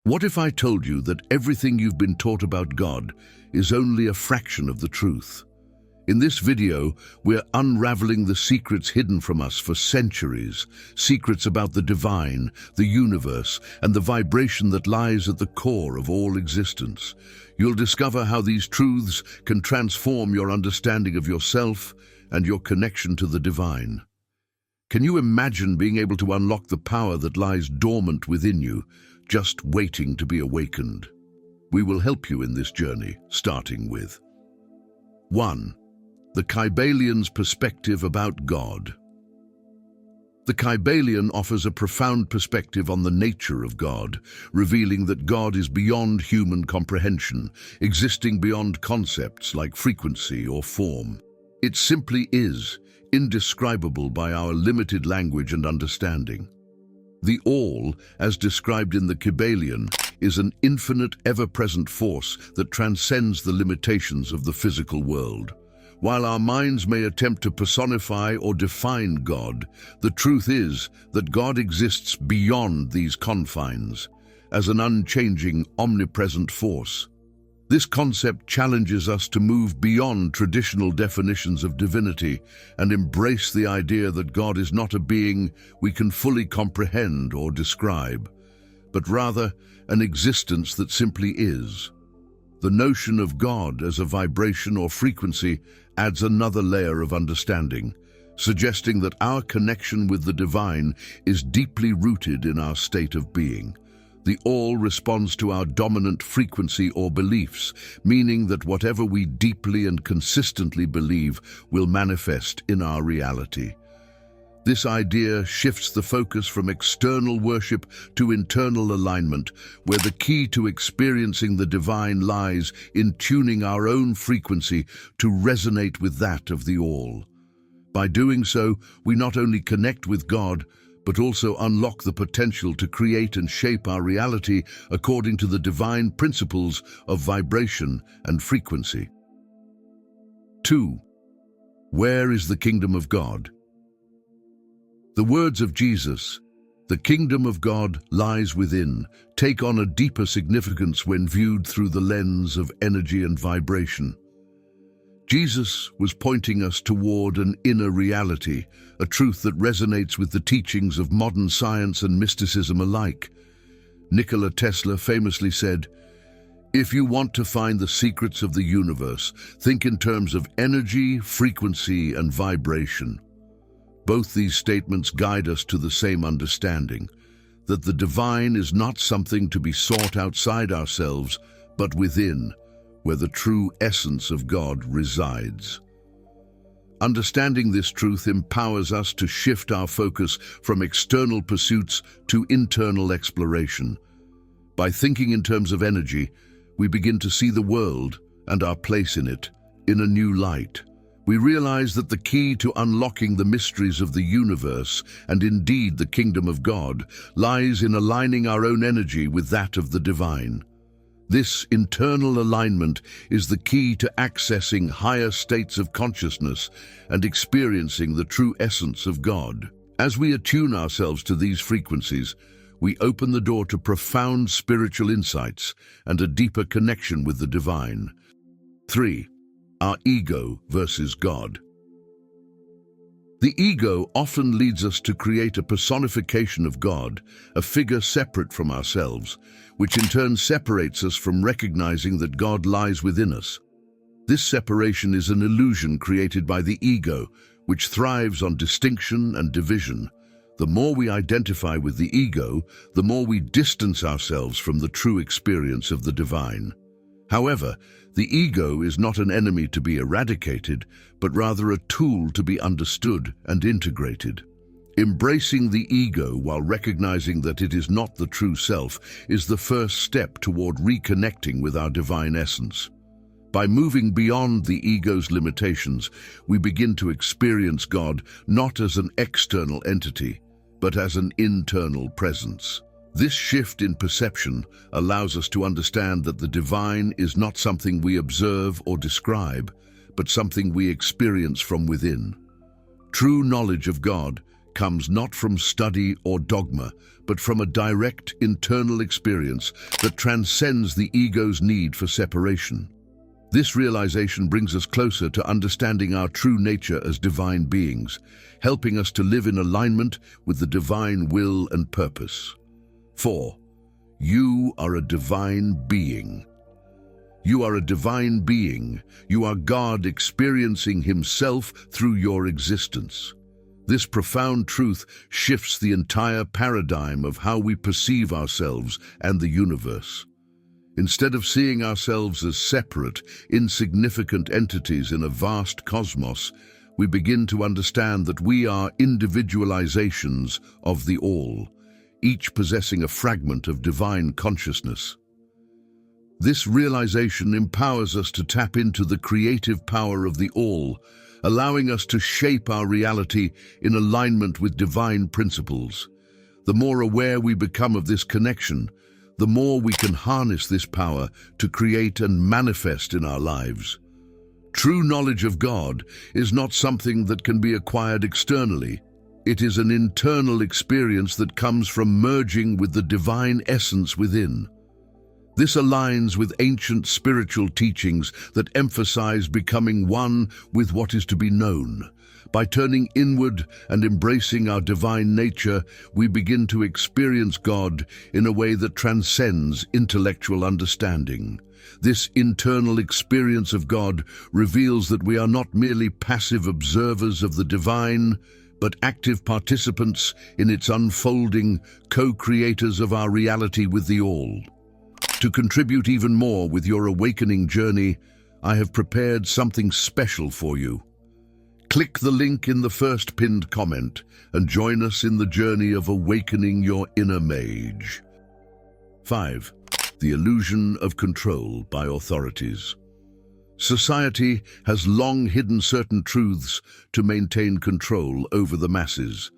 What if I told you that everything you've been taught about God is only a fraction of the truth? In this video, we're unraveling the secrets hidden from us for centuries, secrets about the divine, the universe, and the vibration that lies at the core of all existence. You'll discover how these truths can transform your understanding of yourself and your connection to the divine. Can you imagine being able to unlock the power that lies dormant within you, just waiting to be awakened? We will help you in this journey, starting with 1. The Kybalian's perspective about God. The Kybalian offers a profound perspective on the nature of God, revealing that God is beyond human comprehension, existing beyond concepts like frequency or form. It simply is, indescribable by our limited language and understanding. The All, as described in the Kybalion, is an infinite, ever-present force that transcends the limitations of the physical world. While our minds may attempt to personify or define God, the truth is that God exists beyond these confines, as an unchanging, omnipresent force. This concept challenges us to move beyond traditional definitions of divinity and embrace the idea that God is not a being we can fully comprehend or describe, but rather an existence that simply is. The notion of God as a vibration or frequency adds another layer of understanding, suggesting that our connection with the divine is deeply rooted in our state of being. The All responds to our dominant frequency or beliefs, meaning that whatever we deeply and consistently believe will manifest in our reality. This idea shifts the focus from external worship to internal alignment, where the key to experiencing the divine lies in tuning our own frequency to resonate with that of the All. By doing so, we not only connect with God, but also unlock the potential to create and shape our reality according to the divine principles of vibration and frequency. 2. Where is the kingdom of God? The words of Jesus, "The kingdom of God lies within," take on a deeper significance when viewed through the lens of energy and vibration. Jesus was pointing us toward an inner reality, a truth that resonates with the teachings of modern science and mysticism alike. Nikola Tesla famously said, "If you want to find the secrets of the universe, think in terms of energy, frequency, and vibration." Both these statements guide us to the same understanding, that the divine is not something to be sought outside ourselves, but within, where the true essence of God resides. Understanding this truth empowers us to shift our focus from external pursuits to internal exploration. By thinking in terms of energy, we begin to see the world and our place in it in a new light. We realize that the key to unlocking the mysteries of the universe, and indeed the kingdom of God, lies in aligning our own energy with that of the divine. This internal alignment is the key to accessing higher states of consciousness and experiencing the true essence of God. As we attune ourselves to these frequencies, we open the door to profound spiritual insights and a deeper connection with the divine. 3. Our ego versus God. The ego often leads us to create a personification of God, a figure separate from ourselves, which in turn separates us from recognizing that God lies within us. This separation is an illusion created by the ego, which thrives on distinction and division. The more we identify with the ego, the more we distance ourselves from the true experience of the divine. However, the ego is not an enemy to be eradicated, but rather a tool to be understood and integrated. Embracing the ego while recognizing that it is not the true self is the first step toward reconnecting with our divine essence. By moving beyond the ego's limitations, we begin to experience God not as an external entity, but as an internal presence. This shift in perception allows us to understand that the divine is not something we observe or describe, but something we experience from within. True knowledge of God comes not from study or dogma, but from a direct internal experience that transcends the ego's need for separation. This realization brings us closer to understanding our true nature as divine beings, helping us to live in alignment with the divine will and purpose. 4. You are a divine being. You are a divine being. You are God experiencing Himself through your existence. This profound truth shifts the entire paradigm of how we perceive ourselves and the universe. Instead of seeing ourselves as separate, insignificant entities in a vast cosmos, we begin to understand that we are individualizations of the All, each possessing a fragment of divine consciousness. This realization empowers us to tap into the creative power of the All, allowing us to shape our reality in alignment with divine principles. The more aware we become of this connection, the more we can harness this power to create and manifest in our lives. True knowledge of God is not something that can be acquired externally. It is an internal experience that comes from merging with the divine essence within. This aligns with ancient spiritual teachings that emphasize becoming one with what is to be known. By turning inward and embracing our divine nature, we begin to experience God in a way that transcends intellectual understanding. This internal experience of God reveals that we are not merely passive observers of the divine, but active participants in its unfolding, co-creators of our reality with the All. To contribute even more with your awakening journey, I have prepared something special for you. Click the link in the first pinned comment and join us in the journey of awakening your inner mage. 5. The illusion of control by authorities. Society has long hidden certain truths to maintain control over the masses.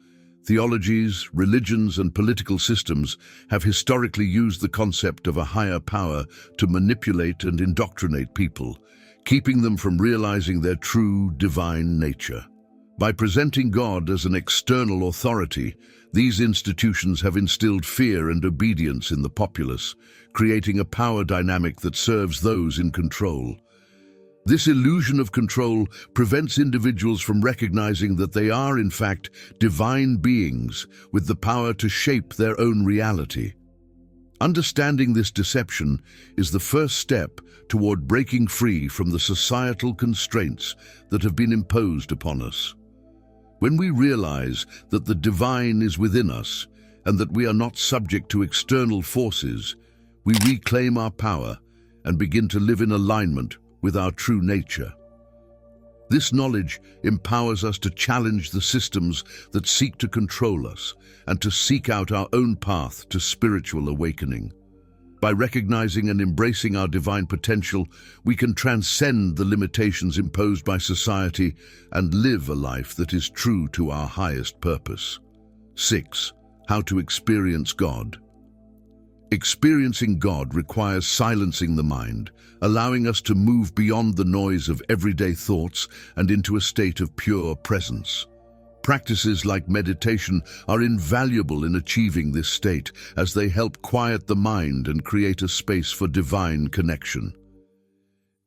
Theologies, religions, and political systems have historically used the concept of a higher power to manipulate and indoctrinate people, keeping them from realizing their true divine nature. By presenting God as an external authority, these institutions have instilled fear and obedience in the populace, creating a power dynamic that serves those in control. This illusion of control prevents individuals from recognizing that they are, in fact, divine beings with the power to shape their own reality. Understanding this deception is the first step toward breaking free from the societal constraints that have been imposed upon us. When we realize that the divine is within us and that we are not subject to external forces, we reclaim our power and begin to live in alignment with our true nature. This knowledge empowers us to challenge the systems that seek to control us and to seek out our own path to spiritual awakening. By recognizing and embracing our divine potential, we can transcend the limitations imposed by society and live a life that is true to our highest purpose. 6. How to experience God. Experiencing God requires silencing the mind, allowing us to move beyond the noise of everyday thoughts and into a state of pure presence. Practices like meditation are invaluable in achieving this state, as they help quiet the mind and create a space for divine connection.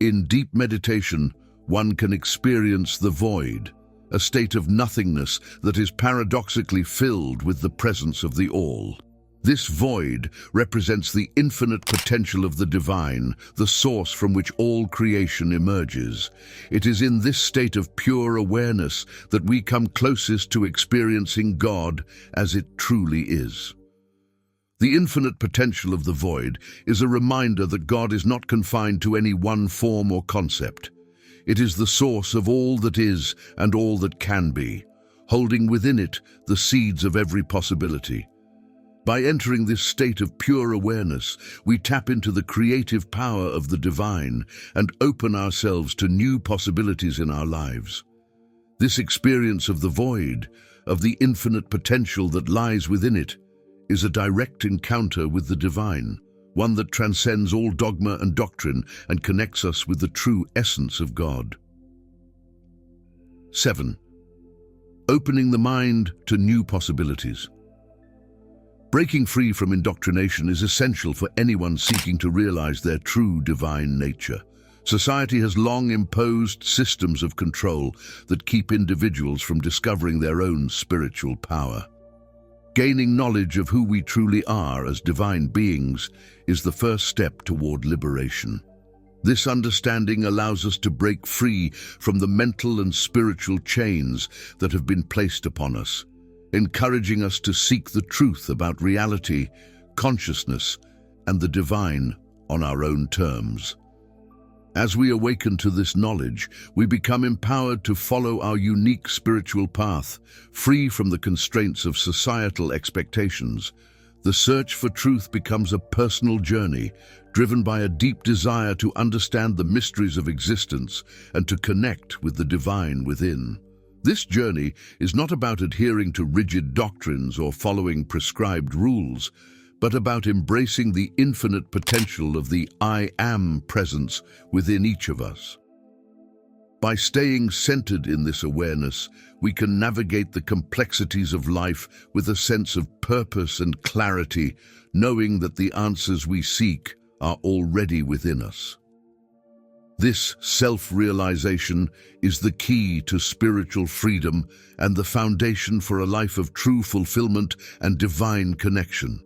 In deep meditation, one can experience the void, a state of nothingness that is paradoxically filled with the presence of the All. This void represents the infinite potential of the divine, the source from which all creation emerges. It is in this state of pure awareness that we come closest to experiencing God as it truly is. The infinite potential of the void is a reminder that God is not confined to any one form or concept. It is the source of all that is and all that can be, holding within it the seeds of every possibility. By entering this state of pure awareness, we tap into the creative power of the divine and open ourselves to new possibilities in our lives. This experience of the void, of the infinite potential that lies within it, is a direct encounter with the divine, one that transcends all dogma and doctrine and connects us with the true essence of God. 7. opening the mind to new possibilities. Breaking free from indoctrination is essential for anyone seeking to realize their true divine nature. Society has long imposed systems of control that keep individuals from discovering their own spiritual power. Gaining knowledge of who we truly are as divine beings is the first step toward liberation. This understanding allows us to break free from the mental and spiritual chains that have been placed upon us, encouraging us to seek the truth about reality, consciousness, and the divine on our own terms. As we awaken to this knowledge, we become empowered to follow our unique spiritual path, free from the constraints of societal expectations. The search for truth becomes a personal journey, driven by a deep desire to understand the mysteries of existence and to connect with the divine within. This journey is not about adhering to rigid doctrines or following prescribed rules, but about embracing the infinite potential of the I Am presence within each of us. By staying centered in this awareness, we can navigate the complexities of life with a sense of purpose and clarity, knowing that the answers we seek are already within us. This self-realization is the key to spiritual freedom and the foundation for a life of true fulfillment and divine connection.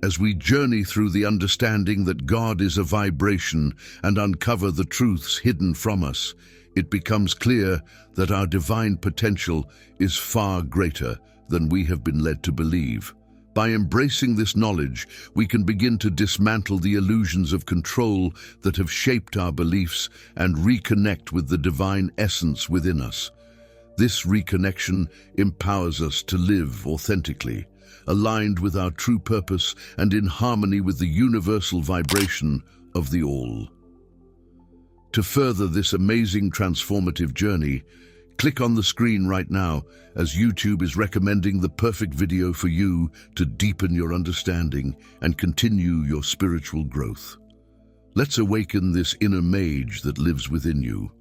As we journey through the understanding that God is a vibration and uncover the truths hidden from us, it becomes clear that our divine potential is far greater than we have been led to believe. By embracing this knowledge, we can begin to dismantle the illusions of control that have shaped our beliefs and reconnect with the divine essence within us. This reconnection empowers us to live authentically, aligned with our true purpose and in harmony with the universal vibration of the All. To further this amazing transformative journey, click on the screen right now as YouTube is recommending the perfect video for you to deepen your understanding and continue your spiritual growth. Let's awaken this inner mage that lives within you.